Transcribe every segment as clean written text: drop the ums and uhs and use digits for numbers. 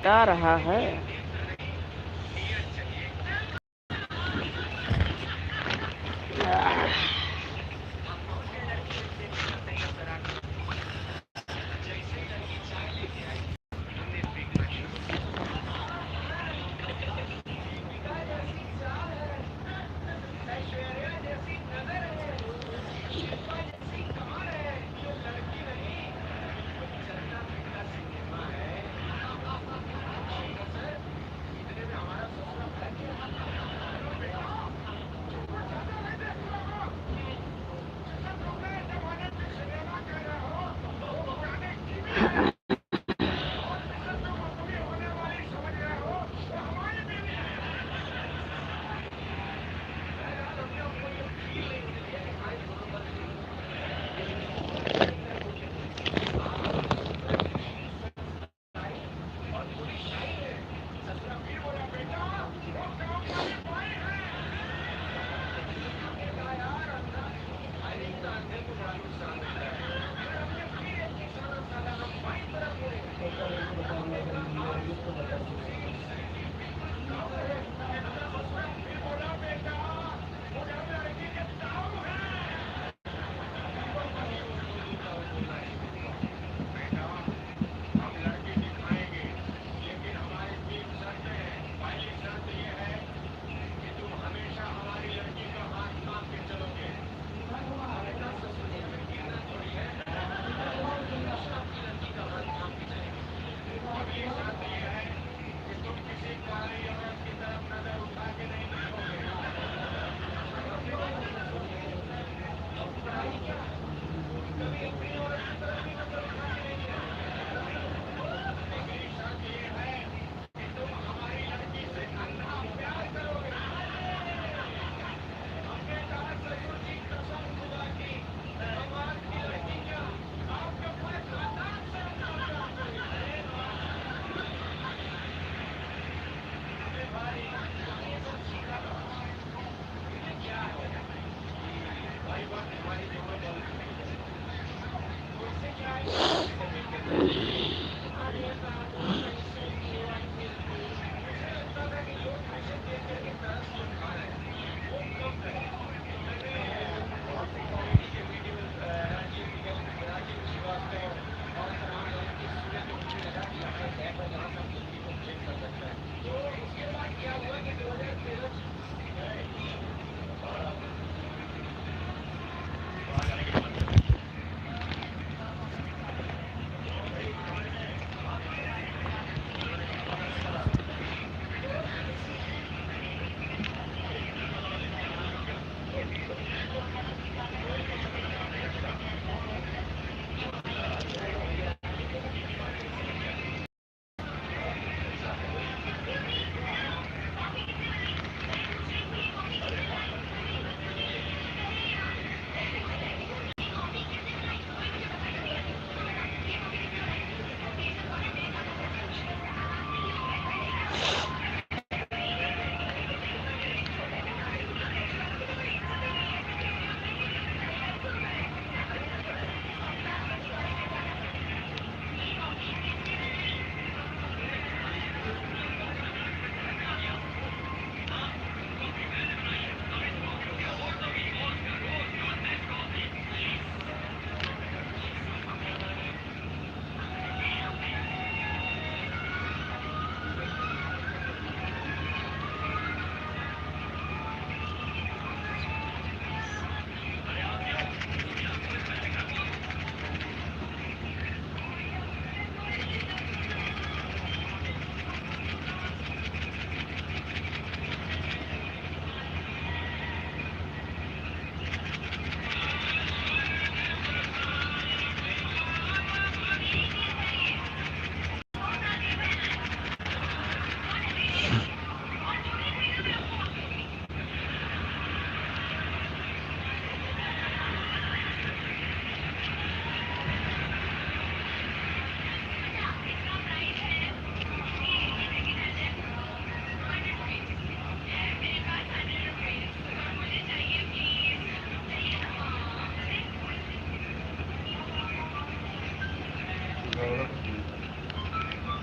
हटा रहा है।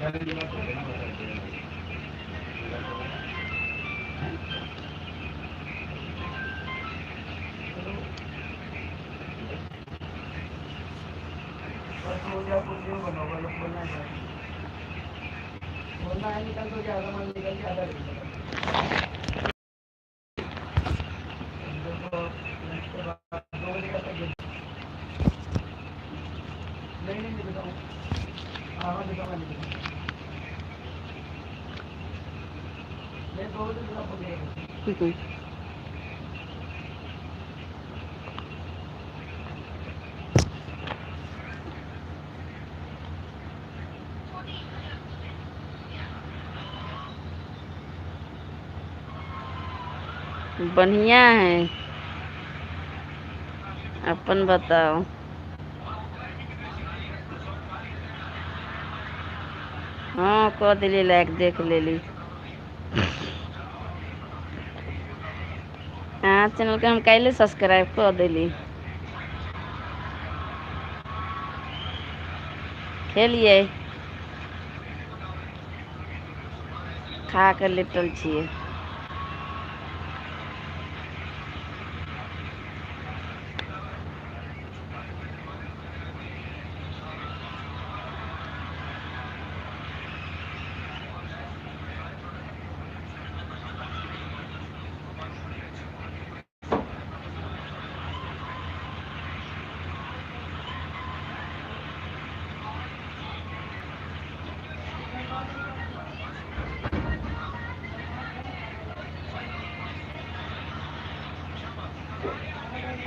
Gracias. बढ़िया है, अपन बताओ। हाँ कह दिली, लाइक देख लेली। हाँ चैनल के हम कैले सब्सक्राइब कर दिली। खेलिए खा कर लेटल छिए।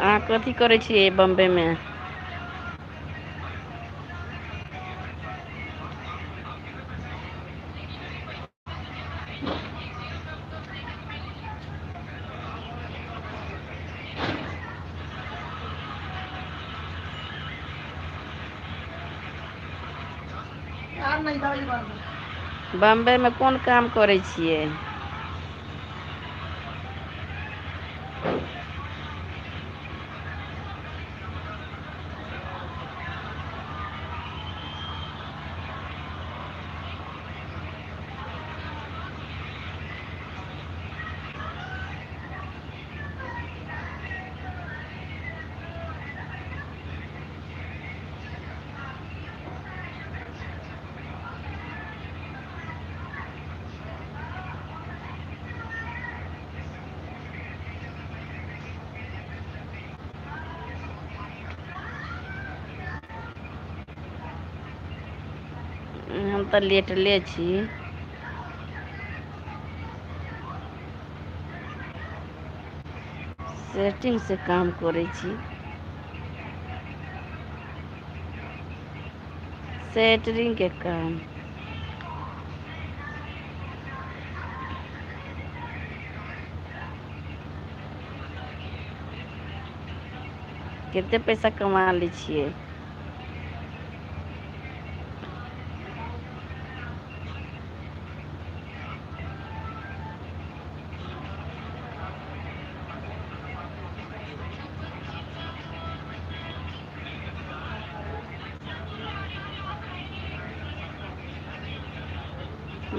अहाँ कथी करै छियै बम्बे में? बम्बे में कौन काम करे छियै? हम तो लेटले छी। सेटिंग से काम करे छी। सेटरिंग के काम। कितने पैसा कमा ली छिए?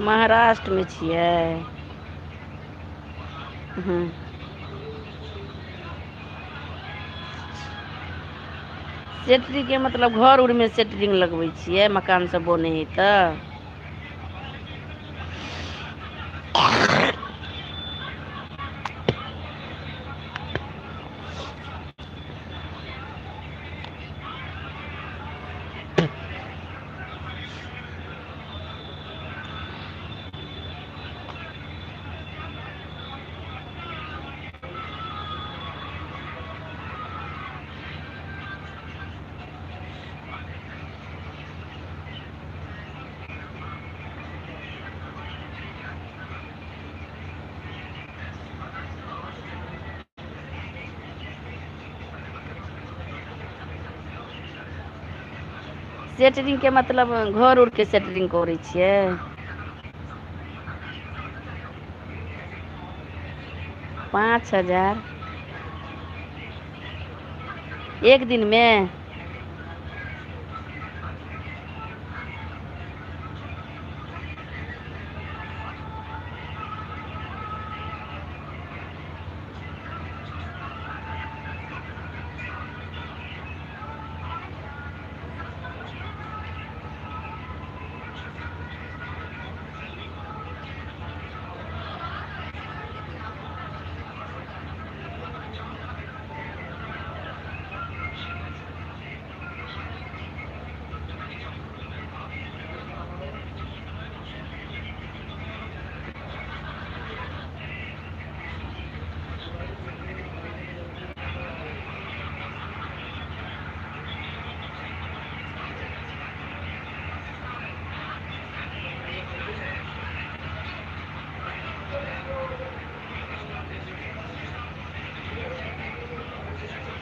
महाराष्ट्र में छियै? सेटरिंग के मतलब घर उर में सेटरिंग लगबै छियै, मकान सब बने है तऽ? सेटरिंग के मतलब घर उर के सेटरिंग करे छियै? 5,000 एक दिन में?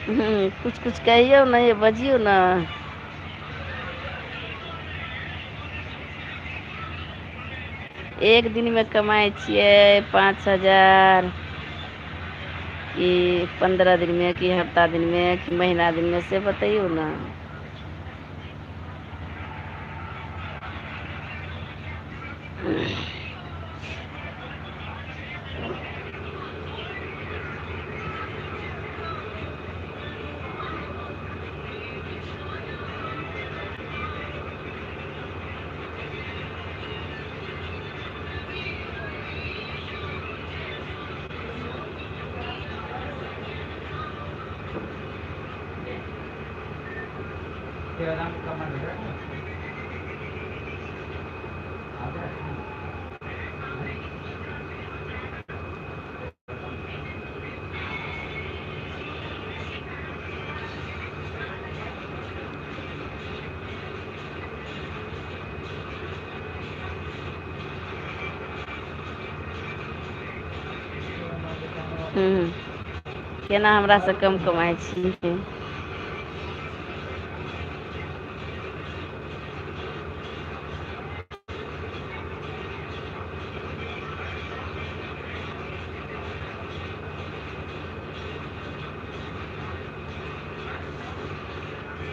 कुछ कुछ कहियो ना, ये बजियो ना। एक दिन में कमाए छियै 5,000 कि 15 दिन में कि हफ्ता दिन में कि महीना दिन में, से बताइयो ना। केना हमरा से कम कमाई छी।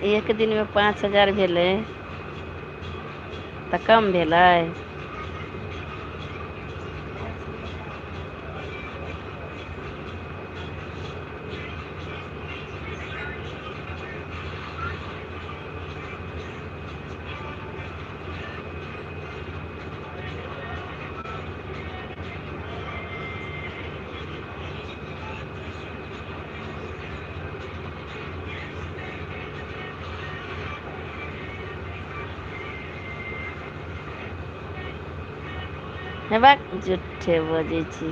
एक दिन में 5,000 भेलै तऽ कम भेलै। झूठे बजै छी।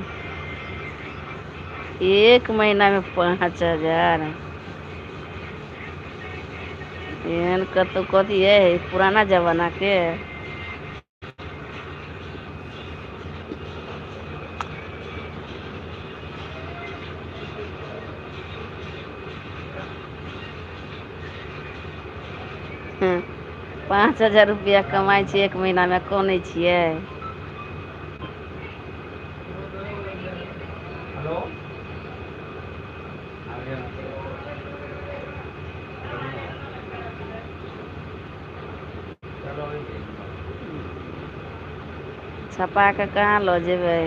एक महीना में 5,000 एहन कतौ कथी है पुराना जमाना के। हम्म, 5,000 रुपया कमाई छी एक महीना में, कौनै छियै। छपा के कहाँ लऽ जेबै,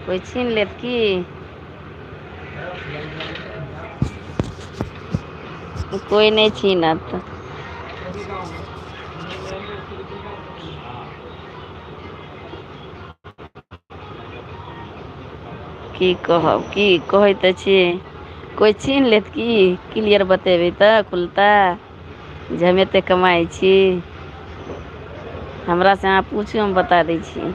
कोई छीन लेत की। कोई नहीं छीनत। की कहब, की कहै तऽ छियै, कोई छीन लेत की। क्लियर बतेबै तऽ खुलता जे हम एते कमाइ छी। हमरा से अहाँ पूछू, हम बता दै छी।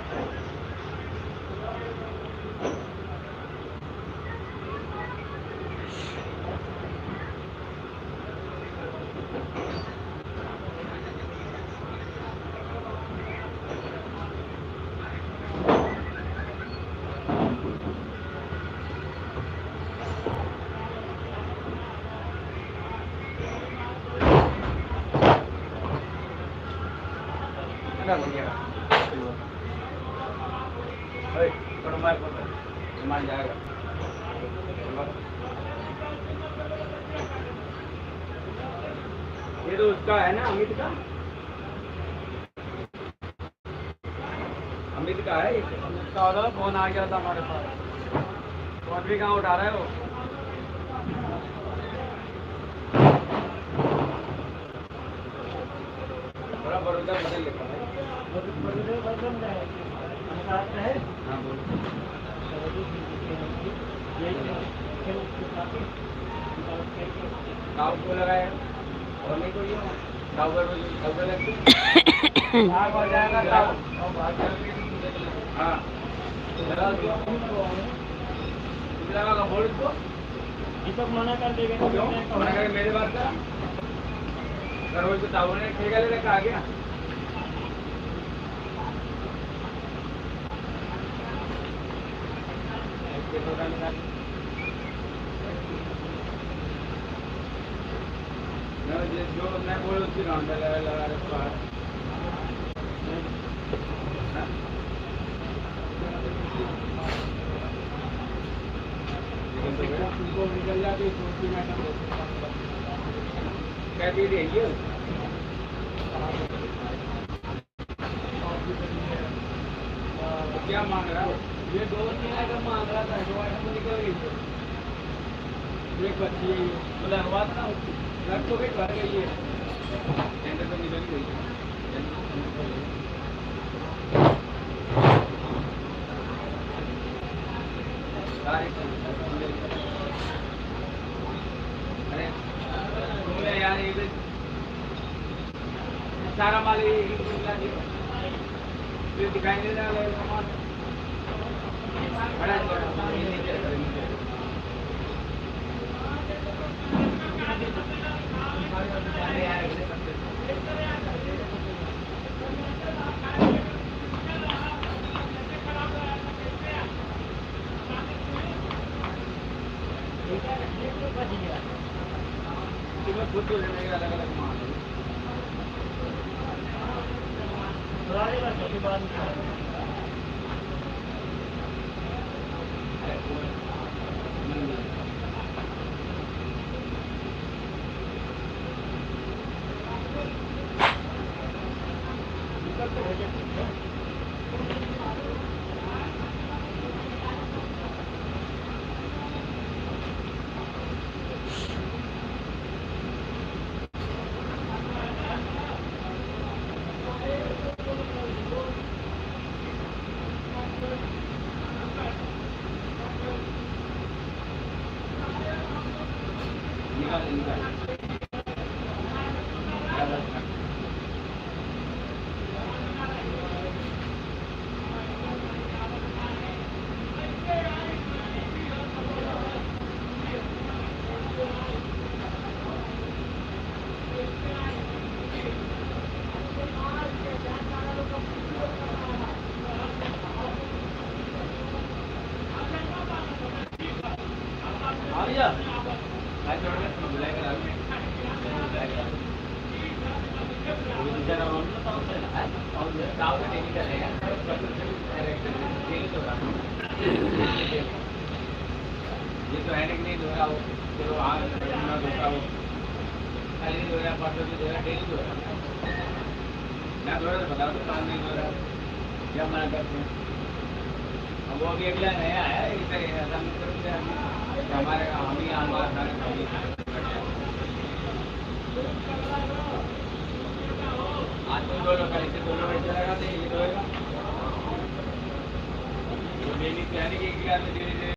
ये तो उसका है ना, अमित का। अमित का है, अमित का वाला फोन आ गया था हमारे पास। फोन भी कहाँ उठा रहा है वो। थोड़ा बड़ौदा बदल लेता है। हाँ बोलो। गाँव को लगाया और नहीं कोई हाँ बोल इसको। दीपक मना कर देगा। क्यों मना कर, मेरी बात का रोज तो टावर ने ठेका ले रखा आ गया। जो मैं बोल उसकी राउंड लगा रहे बाहर निकल जाती क्या चीज है ये क्या मांग रहा है ये 2-3 आइटम मांग रहा था 2 आइटम निकल गई एक बच्ची है ये तो लगवा था लग तो गई भर गई है टेंडर तो निकल गई अरे तुमने यार ये सारा माल ये दिखाई नहीं रहा है सामान बड़ा तुम्हें खुद तो लेने का अलग अलग माल ये तो है नहीं धो रहा हो चलो आज ना धो रहा हो कल नहीं धो रहा परसों भी धो रहा डेली धो रहा ना धो रहा तो बता दो कल नहीं धो रहा क्या मना करते हैं अब वो अभी अगला नया आया इस तरह हमारे हम ही हमारा आज तो 2 लोग कल से 2 लोग ऐसे लगाते हैं ये धोएगा डेली तैयारी की धीरे धीरे